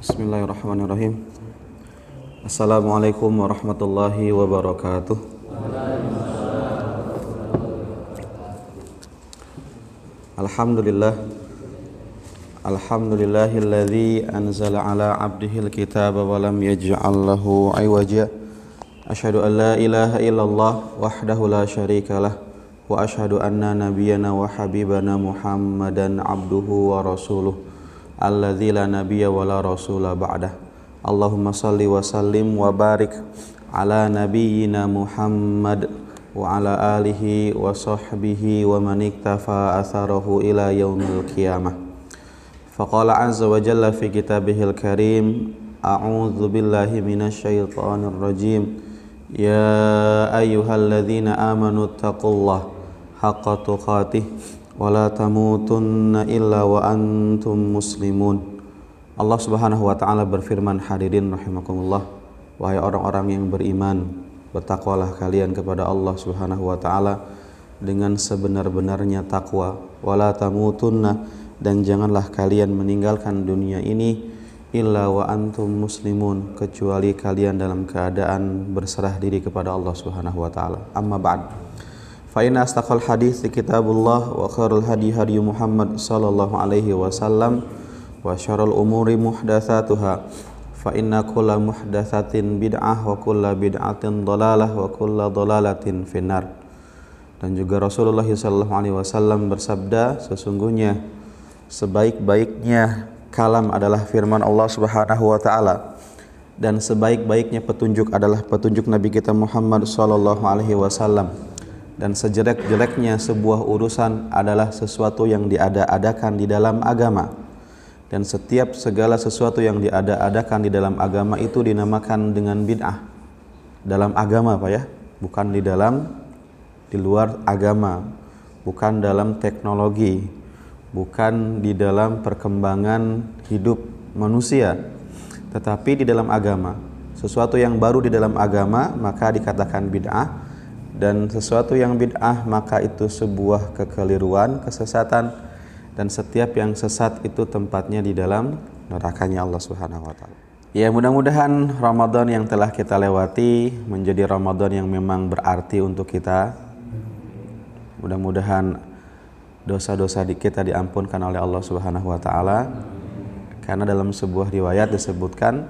Bismillahirrahmanirrahim. Assalamualaikum warahmatullahi wabarakatuh. Alhamdulillah. Alhamdulillahilladzi anzala ala abdihil kitaba wa lam yaj'al lahu iwaja. Asyhadu an la ilaha illallah wahdahu la syarikalah wa asyhadu anna nabiyyana wa habibana Muhammadan abduhu wa rasuluh alladzi la nabiyya wa la rasula ba'dah. Allahumma salli wa sallim wa barik ala nabiyyina Muhammad wa ala alihi wa sahbihi wa man iktafa atharahu ila yaumil qiyamah. Faqala azza wa jalla fi kitabihil karim, a'udzu billahi minasy syaithanir rajim. Ya ayyuhalladzina amanu taqullaha haqqa tuqatih wa la tamutunna illa wa antum muslimun. Allah Subhanahu wa taala berfirman, hadirin rahimakumullah, wahai orang-orang yang beriman, bertakwalah kalian kepada Allah Subhanahu wa taala dengan sebenar-benarnya takwa. Wa la tamutunna, dan janganlah kalian meninggalkan dunia ini illa wa antum muslimun, kecuali kalian dalam keadaan berserah diri kepada Allah Subhanahu wa taala. Amma ba'd. Fa inna astaqal hadits kitabullah wa khairul hadi hadi Muhammad sallallahu alaihi wasallam wa syarrul umuri muhdatsatuha fa inna kulla muhdatsatin bid'ah wa kulla bid'atin dhalalah wa kulla dhalalatin finnar. Dan juga Rasulullah sallallahu alaihi wasallam bersabda, sesungguhnya sebaik-baiknya kalam adalah firman Allah Subhanahu wa taala, dan sebaik-baiknya petunjuk adalah petunjuk Nabi kita Muhammad sallallahu alaihi wasallam, dan sejelek-jeleknya sebuah urusan adalah sesuatu yang diada-adakan di dalam agama, dan setiap segala sesuatu yang diada-adakan di dalam agama itu dinamakan dengan bid'ah. Dalam agama Pak ya, bukan di luar agama, bukan dalam teknologi, bukan di dalam perkembangan hidup manusia, tetapi di dalam agama. Sesuatu yang baru di dalam agama maka dikatakan bid'ah, dan sesuatu yang bid'ah maka itu sebuah kekeliruan, kesesatan, dan setiap yang sesat itu tempatnya di dalam nerakanya Allah Subhanahu wa taala. Ya, mudah-mudahan Ramadan yang telah kita lewati menjadi Ramadan yang memang berarti untuk kita. Mudah-mudahan dosa-dosa kita diampunkan oleh Allah Subhanahu wa taala. Karena dalam sebuah riwayat disebutkan,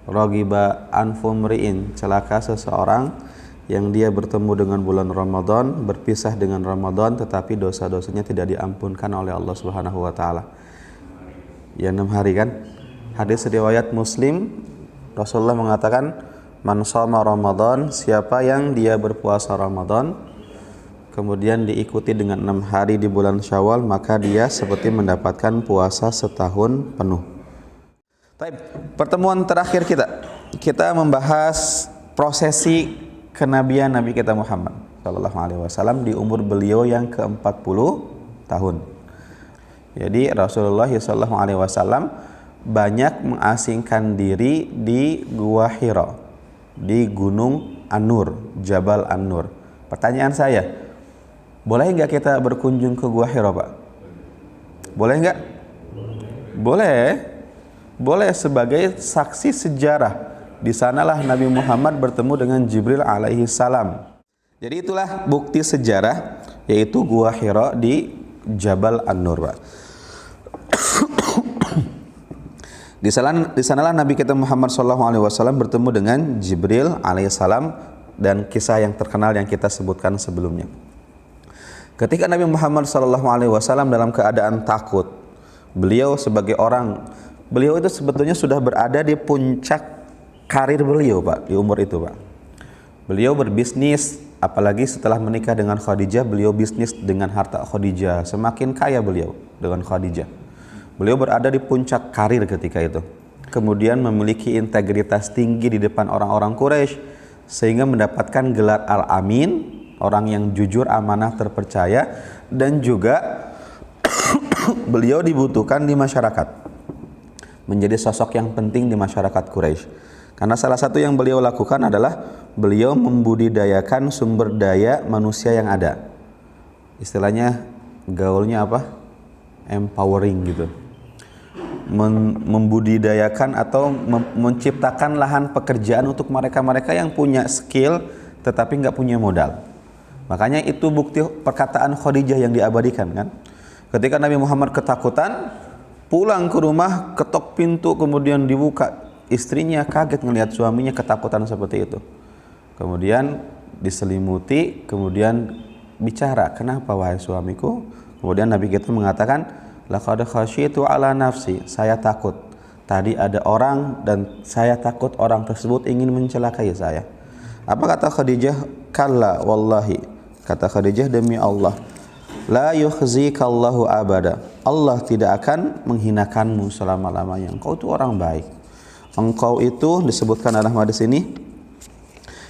ragiba anfumriin, celaka seseorang yang dia bertemu dengan bulan Ramadan, berpisah dengan Ramadan, tetapi dosa-dosanya tidak diampunkan oleh Allah Subhanahu wa taala. Ya, 6 hari kan? Hadis riwayat Muslim, Rasulullah mengatakan, man shoma Ramadan, siapa yang dia berpuasa Ramadan kemudian diikuti dengan 6 hari di bulan Syawal, maka dia seperti mendapatkan puasa setahun penuh. Baik, pertemuan terakhir kita membahas prosesi kenabian Nabi kita Muhammad sallallahu alaihi wasallam di umur beliau yang ke-40 tahun. Jadi Rasulullah sallallahu alaihi wasallam banyak mengasingkan diri di Gua Hira, di Gunung An-Nur, Jabal An-Nur. Pertanyaan saya, boleh nggak kita berkunjung ke Gua Hira, Pak? Boleh nggak? Boleh sebagai saksi sejarah. Di sanalah Nabi Muhammad bertemu dengan Jibril alaihi salam. Jadi itulah bukti sejarah, yaitu Gua Hira di Jabal An-Nur, Pak. Di sanalah Nabi kita Muhammad SAW bertemu dengan Jibril alaihi salam, dan kisah yang terkenal yang kita sebutkan sebelumnya. Ketika Nabi Muhammad SAW dalam keadaan takut, beliau itu sebetulnya sudah berada di puncak karir beliau, Pak, di umur itu, Pak. Beliau berbisnis, apalagi setelah menikah dengan Khadijah, beliau bisnis dengan harta Khadijah, semakin kaya beliau dengan Khadijah. Beliau berada di puncak karir ketika itu. Kemudian memiliki integritas tinggi di depan orang-orang Quraisy, sehingga mendapatkan gelar Al-Amin, orang yang jujur, amanah, terpercaya, dan juga beliau dibutuhkan di masyarakat, menjadi sosok yang penting di masyarakat Quraisy. Karena salah satu yang beliau lakukan adalah beliau membudidayakan sumber daya manusia yang ada. Istilahnya gaulnya apa? Empowering gitu. membudidayakan atau menciptakan lahan pekerjaan untuk mereka-mereka yang punya skill tetapi nggak punya modal. Makanya itu bukti perkataan Khadijah yang diabadikan kan. Ketika Nabi Muhammad ketakutan, pulang ke rumah, ketok pintu kemudian dibuka. Istrinya kaget melihat suaminya ketakutan seperti itu. Kemudian diselimuti, kemudian bicara, "Kenapa wahai suamiku?" Kemudian Nabi kita mengatakan, "Laqad khasyitu ala nafsi." Saya takut. Tadi ada orang dan saya takut orang tersebut ingin mencelakai saya. Apa kata Khadijah? "Kalla wallahi." Kata Khadijah, "Demi Allah, la yukhzikallahu abada." Allah tidak akan menghinakanmu selama-lamanya. Engkau itu orang baik. Engkau itu disebutkan dalam hadis ini.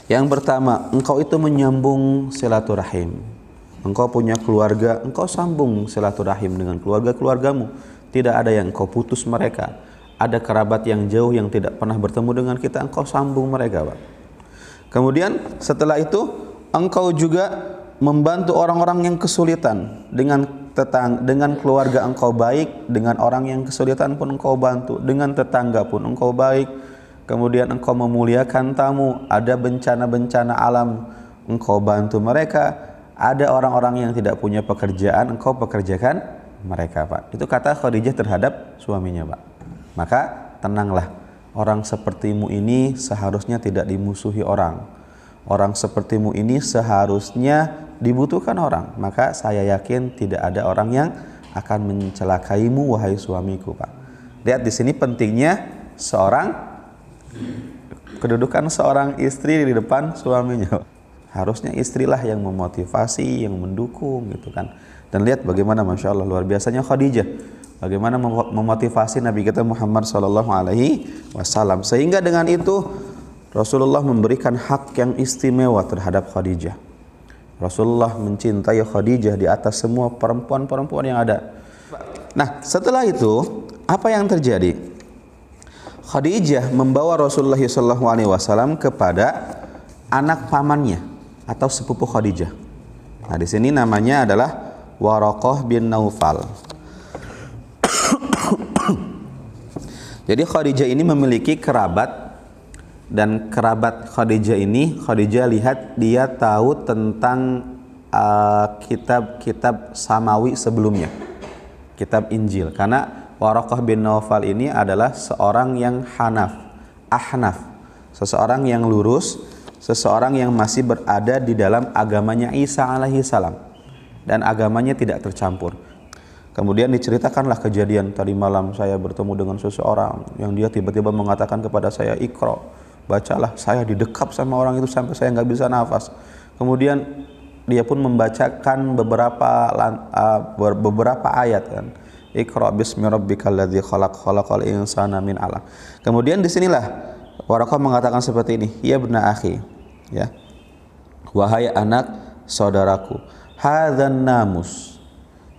Yang pertama, engkau itu menyambung silaturahim. Engkau punya keluarga, engkau sambung silaturahim dengan keluarga-keluargamu. Tidak ada yang engkau putus mereka. Ada kerabat yang jauh yang tidak pernah bertemu dengan kita, engkau sambung mereka, Pak. Kemudian setelah itu engkau juga membantu orang-orang yang kesulitan dengan keluarga engkau baik, dengan orang yang kesulitan pun engkau bantu, dengan tetangga pun engkau baik. Kemudian engkau memuliakan tamu, ada bencana-bencana alam engkau bantu mereka, ada orang-orang yang tidak punya pekerjaan engkau pekerjakan mereka, Pak. Itu kata Khadijah terhadap suaminya, Pak. Maka tenanglah, orang sepertimu ini seharusnya tidak dimusuhi orang. Orang sepertimu ini seharusnya dibutuhkan orang. Maka saya yakin tidak ada orang yang akan mencelakaimu wahai suamiku, Pak. Lihat di sini pentingnya kedudukan seorang istri di depan suaminya. Harusnya istrilah yang memotivasi, yang mendukung gitu kan. Dan lihat bagaimana Masya Allah luar biasanya Khadijah, bagaimana memotivasi Nabi kita Muhammad SAW. Sehingga dengan itu Rasulullah memberikan hak yang istimewa terhadap Khadijah. Rasulullah mencintai Khadijah di atas semua perempuan-perempuan yang ada. Nah, setelah itu apa yang terjadi? Khadijah membawa Rasulullah SAW kepada anak pamannya atau sepupu Khadijah. Nah, di sini namanya adalah Waraqah bin Naufal. Jadi Khadijah ini memiliki kerabat, dan kerabat Khadijah ini, Khadijah lihat dia tahu tentang kitab-kitab Samawi sebelumnya, kitab Injil. Karena Waraqah bin Naufal ini adalah seorang yang ahnaf, seseorang yang lurus, seseorang yang masih berada di dalam agamanya Isa alaihi salam dan agamanya tidak tercampur. Kemudian diceritakanlah kejadian, tadi malam saya bertemu dengan seseorang yang dia tiba-tiba mengatakan kepada saya, "Iqra, bacalah." Saya didekap sama orang itu sampai saya nggak bisa nafas. Kemudian dia pun membacakan beberapa ayat kan. Iqra bismi rabbikal ladzi khalaq, khalaqal insana min 'alaq. Kemudian disinilah Waraqah mengatakan seperti ini, "Ya ibna akhi," ya, "wahai anak saudaraku, hadzan namus."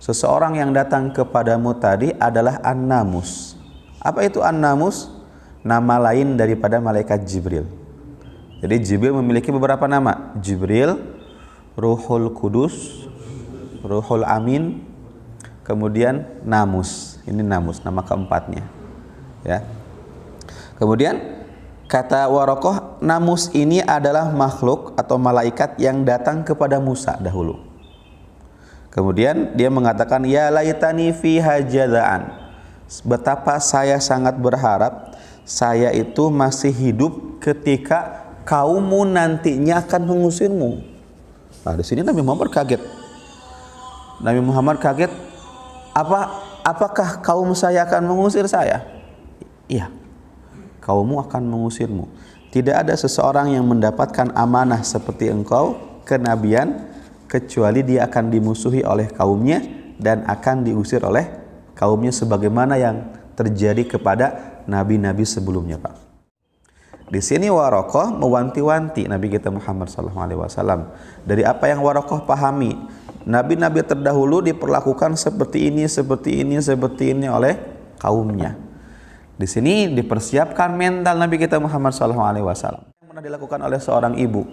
Seseorang yang datang kepadamu tadi adalah An-Namus. Apa itu An-Namus? Nama lain daripada malaikat Jibril. Jadi Jibril memiliki beberapa nama. Jibril, Ruhul Kudus, Ruhul Amin, kemudian Namus. Ini Namus, nama keempatnya. Ya. Kemudian kata Waraqah, Namus ini adalah makhluk atau malaikat yang datang kepada Musa dahulu. Kemudian dia mengatakan, "Ya laitani fiha jazaan." Betapa saya sangat berharap saya itu masih hidup ketika kaummu nantinya akan mengusirmu. Nah, di sini Nabi Muhammad kaget. Nabi Muhammad kaget, apakah kaum saya akan mengusir saya? Iya, kaummu akan mengusirmu. Tidak ada seseorang yang mendapatkan amanah seperti engkau, kenabian, kecuali dia akan dimusuhi oleh kaumnya dan akan diusir oleh kaumnya sebagaimana yang terjadi kepada nabi-nabi sebelumnya, Pak. Di sini Waraqah mewanti-wanti Nabi kita Muhammad SAW dari apa yang Waraqah pahami. Nabi-nabi terdahulu diperlakukan seperti ini oleh kaumnya. Di sini dipersiapkan mental Nabi kita Muhammad SAW. Yang pernah dilakukan oleh seorang ibu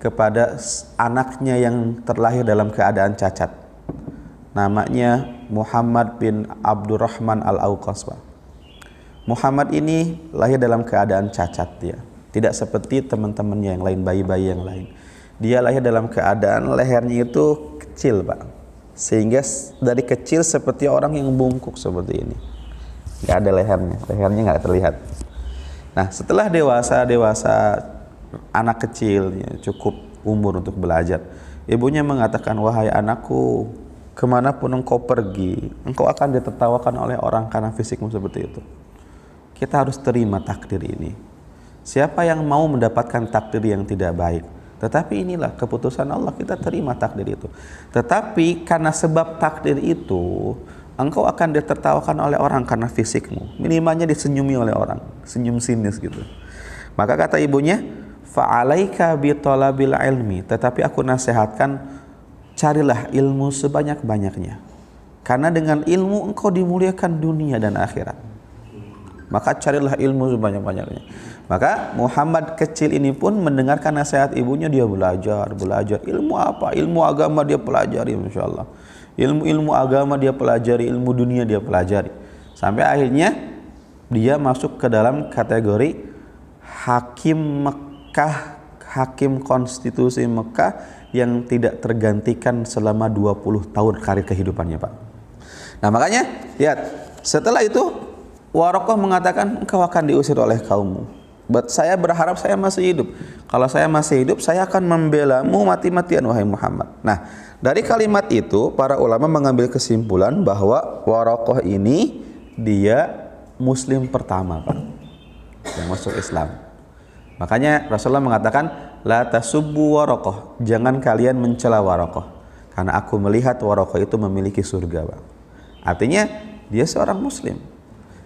kepada anaknya yang terlahir dalam keadaan cacat. Namanya Muhammad bin Abdurrahman Al-Auqas, Pak. Muhammad ini lahir dalam keadaan cacat dia. Tidak seperti teman-temannya yang lain, bayi-bayi yang lain. Dia lahir dalam keadaan lehernya itu kecil, Pak. Sehingga dari kecil seperti orang yang bungkuk seperti ini. Nggak ada lehernya nggak terlihat. Nah, setelah dewasa anak kecil cukup umur untuk belajar. Ibunya mengatakan, wahai anakku, kemanapun engkau pergi, engkau akan ditertawakan oleh orang karena fisikmu seperti itu. Kita harus terima takdir ini. Siapa yang mau mendapatkan takdir yang tidak baik, tetapi inilah keputusan Allah, kita terima takdir itu. Tetapi karena sebab takdir itu, engkau akan ditertawakan oleh orang karena fisikmu. Minimalnya disenyumi oleh orang, senyum sinis gitu. Maka kata ibunya, fa'alaika bitolabil ilmi, tetapi aku nasihatkan, carilah ilmu sebanyak-banyaknya. Karena dengan ilmu engkau dimuliakan dunia dan akhirat. Maka carilah ilmu sebanyak-banyaknya. Maka Muhammad kecil ini pun mendengarkan nasihat ibunya, dia belajar. Ilmu apa? Ilmu agama dia pelajari, Masya Allah. Ilmu agama dia pelajari, ilmu dunia dia pelajari. Sampai akhirnya dia masuk ke dalam kategori hakim Mekah, hakim konstitusi Mekah yang tidak tergantikan selama 20 tahun karir kehidupannya, Pak. Nah, makanya lihat, setelah itu Waraqah mengatakan, engkau akan diusir oleh kaummu. Saya berharap saya masih hidup. Kalau saya masih hidup, saya akan membelamu mati-matian, wahai Muhammad. Nah, dari kalimat itu para ulama mengambil kesimpulan bahwa Waraqah ini dia muslim pertama, Pak, yang masuk Islam. Makanya Rasulullah mengatakan, la tasubbu Waraqah, jangan kalian mencela Waraqah, karena aku melihat Waraqah itu memiliki surga, Pak. Artinya dia seorang muslim.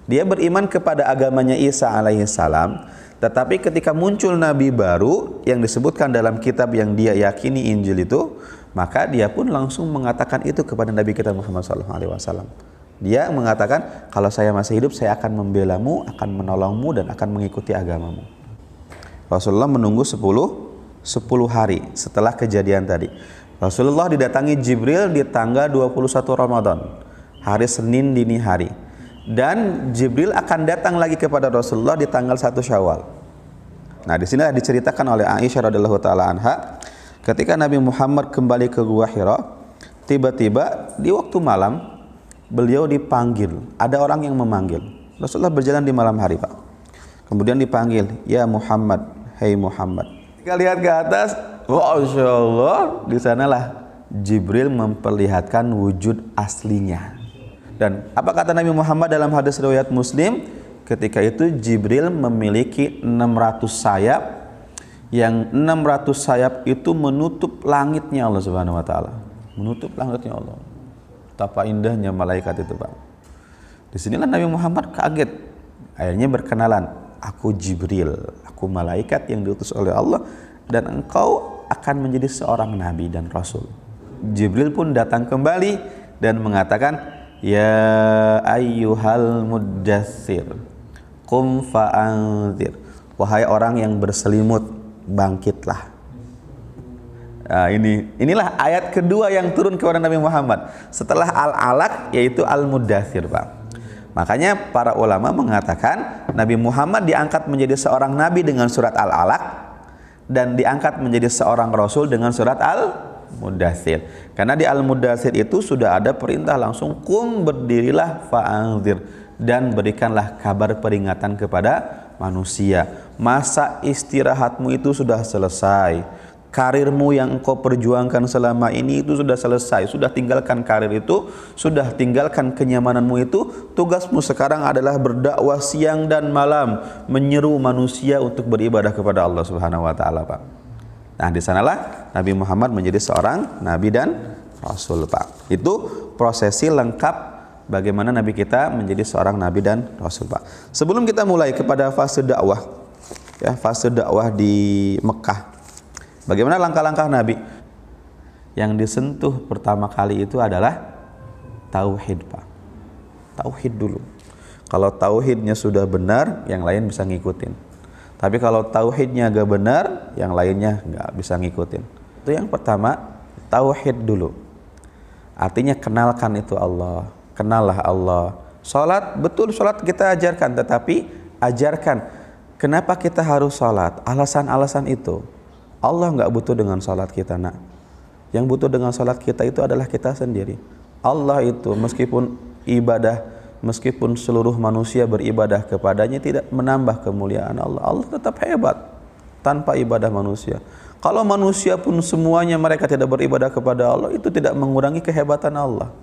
Dia beriman kepada agamanya Isa alaihissalam, tetapi ketika muncul nabi baru yang disebutkan dalam kitab yang dia yakini, Injil itu, maka dia pun langsung mengatakan itu kepada Nabi kita Muhammad SAW. Dia mengatakan, kalau saya masih hidup, saya akan membelamu, akan menolongmu, dan akan mengikuti agamamu. Rasulullah menunggu 10 hari setelah kejadian tadi. Rasulullah didatangi Jibril di tanggal 21 Ramadan, hari Senin dini hari. Dan Jibril akan datang lagi kepada Rasulullah di tanggal 1 Syawal. Nah, di sini diceritakan oleh Aisyah radhiyallahu taala anha, ketika Nabi Muhammad kembali ke Gua Hira, tiba-tiba di waktu malam beliau dipanggil. Ada orang yang memanggil. Rasulullah berjalan di malam hari, Pak. Kemudian dipanggil, ya Muhammad, hei Muhammad. Kita lihat ke atas, Masya Allah, di sanalah Jibril memperlihatkan wujud aslinya. Dan apa kata Nabi Muhammad dalam hadis riwayat Muslim? Ketika itu Jibril memiliki 600 sayap, yang 600 sayap itu menutup langitnya Allah Subhanahu wa taala. Menutup langitnya Allah. Betapa indahnya malaikat itu, Pak. Disinilah Nabi Muhammad kaget. Akhirnya berkenalan, aku Jibril, aku malaikat yang diutus oleh Allah, dan engkau akan menjadi seorang nabi dan rasul. Jibril pun datang kembali dan mengatakan, ya ayyuhal muddatsir, qum fa'anzir. Wahai orang yang berselimut, bangkitlah. Nah, inilah ayat kedua yang turun kepada Nabi Muhammad setelah Al-Alaq, yaitu Al-Muddatsir, Pak. Makanya para ulama mengatakan Nabi Muhammad diangkat menjadi seorang nabi dengan surat Al-Alaq dan diangkat menjadi seorang rasul dengan surat Al-Muddatsir. Karena di Al-Muddatsir itu sudah ada perintah langsung, kum, berdirilah, fa'anzir, dan berikanlah kabar peringatan kepada manusia. Masa istirahatmu itu sudah selesai. Karirmu yang engkau perjuangkan selama ini itu sudah selesai. Sudah tinggalkan karir itu, sudah tinggalkan kenyamananmu itu. Tugasmu sekarang adalah berdakwah siang dan malam, menyeru manusia untuk beribadah kepada Allah Subhanahu wa taala, Pak. Nah, di sanalah Nabi Muhammad menjadi seorang nabi dan rasul, Pak. Itu prosesi lengkap bagaimana nabi kita menjadi seorang nabi dan rasul, Pak. Sebelum kita mulai kepada fase dakwah, ya, fase dakwah di Mekah. Bagaimana langkah-langkah Nabi? Yang disentuh pertama kali itu adalah tauhid, Pak. Tauhid dulu. Kalau tauhidnya sudah benar, yang lain bisa ngikutin. Tapi kalau tauhidnya gak benar, yang lainnya gak bisa ngikutin. Itu yang pertama, tauhid dulu. Artinya kenalkan itu Allah. Kenallah Allah. Salat, betul salat kita ajarkan, tetapi ajarkan kenapa kita harus salat. Alasan-alasan itu. Allah nggak butuh dengan salat kita, nak. Yang butuh dengan salat kita itu adalah kita sendiri. Allah itu meskipun ibadah, meskipun seluruh manusia beribadah kepadanya tidak menambah kemuliaan Allah. Allah tetap hebat tanpa ibadah manusia. Kalau manusia pun semuanya mereka tidak beribadah kepada Allah, itu tidak mengurangi kehebatan Allah.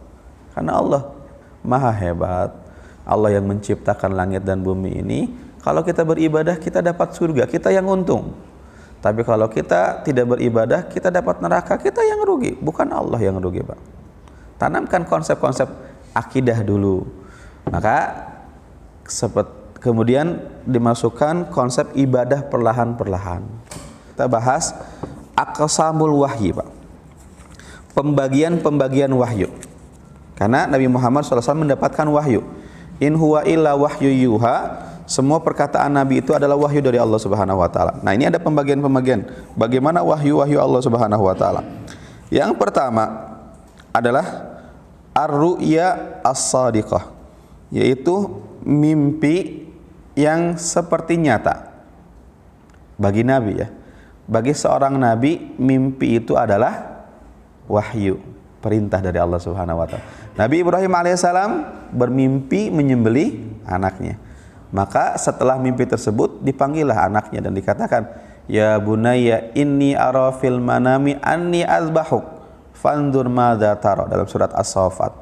Karena Allah maha hebat. Allah yang menciptakan langit dan bumi ini. Kalau kita beribadah, kita dapat surga, kita yang untung. Tapi kalau kita tidak beribadah, kita dapat neraka, kita yang rugi, bukan Allah yang rugi, Pak. Tanamkan konsep-konsep akidah dulu. Maka kemudian dimasukkan konsep ibadah perlahan-perlahan. Kita bahas aqsamul wahyi, Pak. Pembagian-pembagian wahyu. Karena Nabi Muhammad SAW mendapatkan wahyu. In huwa illa wahyu yuha. Semua perkataan Nabi itu adalah wahyu dari Allah Subhanahu wa taala. Nah, ini ada pembagian-pembagian. Bagaimana wahyu-wahyu Allah Subhanahu wa taala? Yang pertama adalah ar-ru'ya as-shadiqah, yaitu mimpi yang seperti nyata. Bagi Nabi ya. Bagi seorang nabi, mimpi itu adalah wahyu, perintah dari Allah Subhanahu wa taala. Nabi Ibrahim alaihissalam bermimpi menyembelih anaknya. Maka setelah mimpi tersebut dipanggillah anaknya dan dikatakan, "Ya bunayya inni ara fil manami anni azbahuk fanzur madza tara," dalam surat As-Saffat.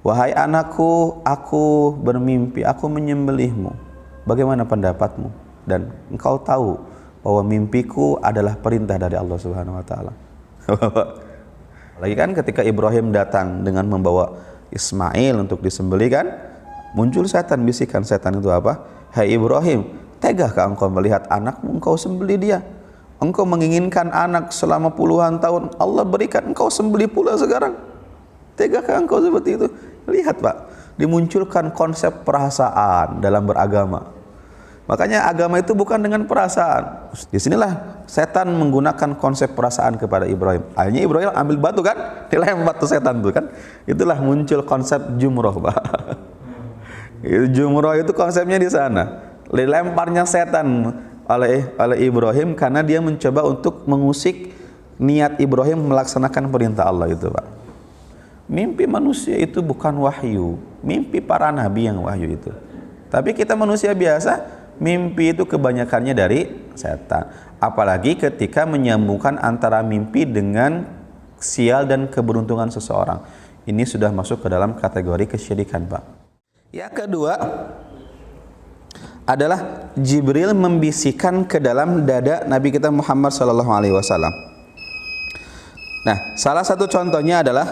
Wahai anakku, aku bermimpi, aku menyembelihmu. Bagaimana pendapatmu? Dan engkau tahu bahwa mimpiku adalah perintah dari Allah Subhanahu wa taala. Lagi kan ketika Ibrahim datang dengan membawa Ismail untuk disembelih kan, muncul setan, bisikan setan itu apa? Hai Ibrahim, tegakah engkau melihat anakmu, engkau sembelih dia? Engkau menginginkan anak selama puluhan tahun, Allah berikan, engkau sembelih pula sekarang. Tegakah engkau seperti itu? Lihat Pak, dimunculkan konsep perasaan dalam beragama. Makanya agama itu bukan dengan perasaan. Disinilah setan menggunakan konsep perasaan kepada Ibrahim. Akhirnya Ibrahim ambil batu kan, dilempar tuh setan tuh kan. Itulah muncul konsep jumroh, Pak. Jumroh itu konsepnya di sana. Dilemparnya setan oleh Ibrahim karena dia mencoba untuk mengusik niat Ibrahim melaksanakan perintah Allah itu, Pak. Mimpi manusia itu bukan wahyu. Mimpi para nabi yang wahyu itu. Tapi kita manusia biasa, mimpi itu kebanyakannya dari setan. Apalagi ketika menyambungkan antara mimpi dengan sial dan keberuntungan seseorang. Ini sudah masuk ke dalam kategori kesyirikan, Pak. Yang kedua adalah Jibril membisikkan ke dalam dada Nabi kita Muhammad SAW. Nah, salah satu contohnya adalah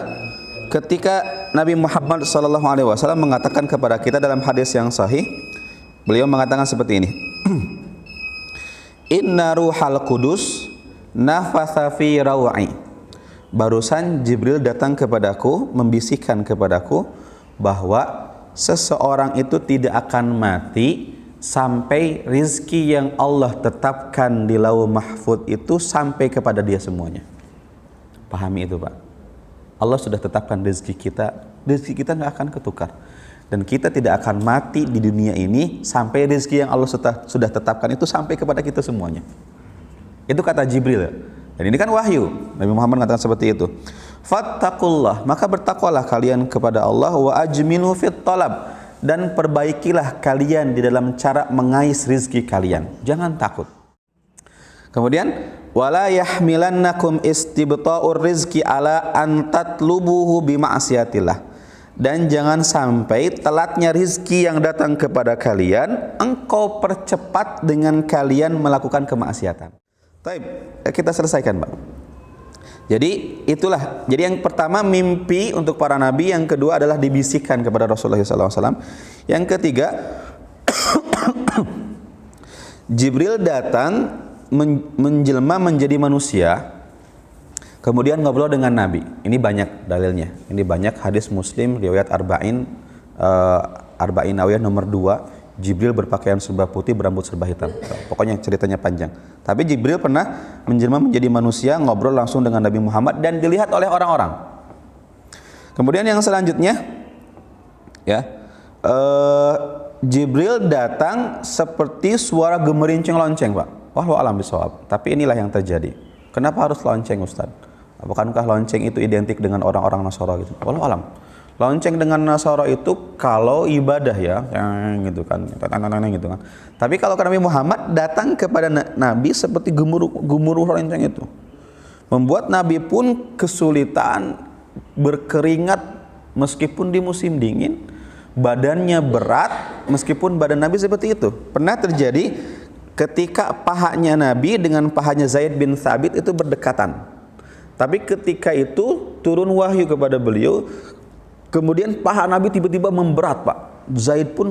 ketika Nabi Muhammad SAW mengatakan kepada kita dalam hadis yang sahih, beliau mengatakan seperti ini. Inna ruhal kudus nafatha fi raw'i. Barusan Jibril datang kepadaku, membisikkan kepadaku bahwa seseorang itu tidak akan mati sampai rizki yang Allah tetapkan di lauh mahfud itu sampai kepada dia semuanya. Pahami itu, Pak. Allah sudah tetapkan rezeki kita nggak akan ketukar. Dan kita tidak akan mati di dunia ini sampai rezeki yang Allah sudah tetapkan itu sampai kepada kita semuanya. Itu kata Jibril. Dan ini kan wahyu. Nabi Muhammad mengatakan seperti itu. Fattaqullah, maka bertakwalah kalian kepada Allah, wa ajmilu fit talab, dan perbaikilah kalian di dalam cara mengais rezeki kalian. Jangan takut. Kemudian wala yahmilannakum istibta'ur rizqi ala an tatlubuhu bima'siyatillah, dan jangan sampai telatnya rizki yang datang kepada kalian engkau percepat dengan kalian melakukan kemaksiatan. Baik, kita selesaikan, Pak. Jadi itulah, jadi yang pertama mimpi untuk para nabi, yang kedua adalah dibisikkan kepada Rasulullah SAW. Yang ketiga Jibril datang menjelma menjadi manusia, kemudian ngobrol dengan Nabi. Ini banyak dalilnya. Ini banyak hadis Muslim, riwayat Arba'in Nawawiyah nomor 2. Jibril berpakaian serba putih, berambut serba hitam. Pokoknya ceritanya panjang. Tapi Jibril pernah menjelma menjadi manusia, ngobrol langsung dengan Nabi Muhammad dan dilihat oleh orang-orang. Kemudian yang selanjutnya, ya, Jibril datang seperti suara gemerincing lonceng, Pak. Wallahu a'lam bishawab. Tapi inilah yang terjadi. Kenapa harus lonceng, Ustaz? Bukankah lonceng itu identik dengan orang-orang Nasara gitu? Wallahu a'lam. Lonceng dengan Nasara itu kalau ibadah ya, gitu kan, gitu kan. Tapi kalau Nabi Muhammad datang kepada Nabi seperti gemuruh lonceng itu, membuat Nabi pun kesulitan, berkeringat meskipun di musim dingin, badannya berat meskipun badan Nabi seperti itu. Pernah terjadi ketika pahanya Nabi dengan pahanya Zaid bin Thabit itu berdekatan. Tapi ketika itu turun wahyu kepada beliau, kemudian paha Nabi tiba-tiba memberat, Pak. Zaid pun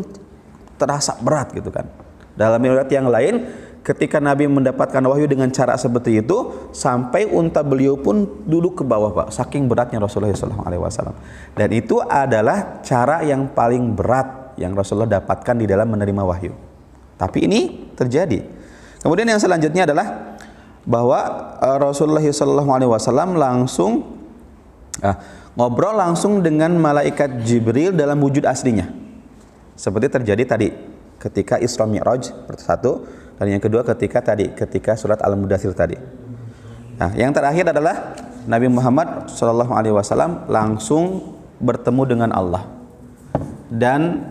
terasa berat gitu kan. Dalam riwayat yang lain, ketika Nabi mendapatkan wahyu dengan cara seperti itu, sampai unta beliau pun duduk ke bawah, Pak. Saking beratnya Rasulullah SAW. Dan itu adalah cara yang paling berat yang Rasulullah dapatkan di dalam menerima wahyu. Tapi ini terjadi. Kemudian yang selanjutnya adalah bahwa Rasulullah SAW langsung ngobrol langsung dengan malaikat Jibril dalam wujud aslinya, seperti terjadi tadi ketika Isra Mi'raj satu, dan yang kedua ketika surat Al-Mudaththir tadi. Nah, yang terakhir adalah Nabi Muhammad SAW langsung bertemu dengan Allah, dan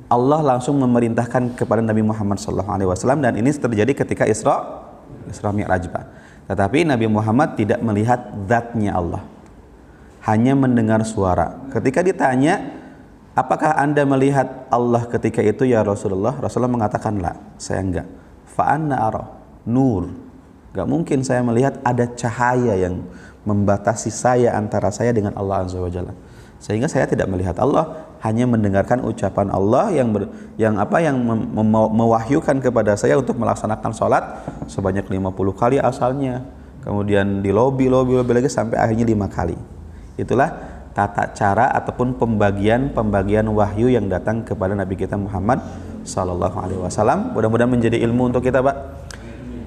Allah langsung memerintahkan kepada Nabi Muhammad SAW, dan ini terjadi ketika Isra Mi'raj, Pak. Tetapi Nabi Muhammad tidak melihat zatnya Allah, hanya mendengar suara. Ketika ditanya, apakah Anda melihat Allah ketika itu ya Rasulullah? Rasulullah mengatakan, la, saya enggak. Fa'anna ara, nur. Enggak mungkin saya melihat ada cahaya yang membatasi saya antara saya dengan Allah Azza wa Jalla. Sehingga saya tidak melihat Allah, hanya mendengarkan ucapan Allah yang mewahyukan kepada saya untuk melaksanakan sholat sebanyak 50 kali asalnya. Kemudian di lobby lagi sampai akhirnya 5 kali. Itulah tata cara ataupun pembagian wahyu yang datang kepada Nabi kita Muhammad sallallahu alaihi wasallam. Mudah-mudahan menjadi ilmu untuk kita, Pak,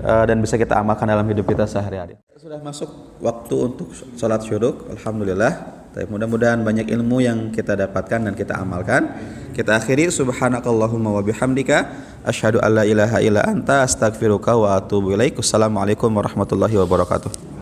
dan bisa kita amalkan dalam hidup kita sehari-hari. Sudah masuk waktu untuk sholat syuruk, alhamdulillah. Mudah-mudahan banyak ilmu yang kita dapatkan dan kita amalkan. Kita akhiri, subhanakallahumma wa bihamdika asyhadu an la ilaha illa anta astaghfiruka wa atubu ilaik. Wassalamualaikum warahmatullahi wabarakatuh.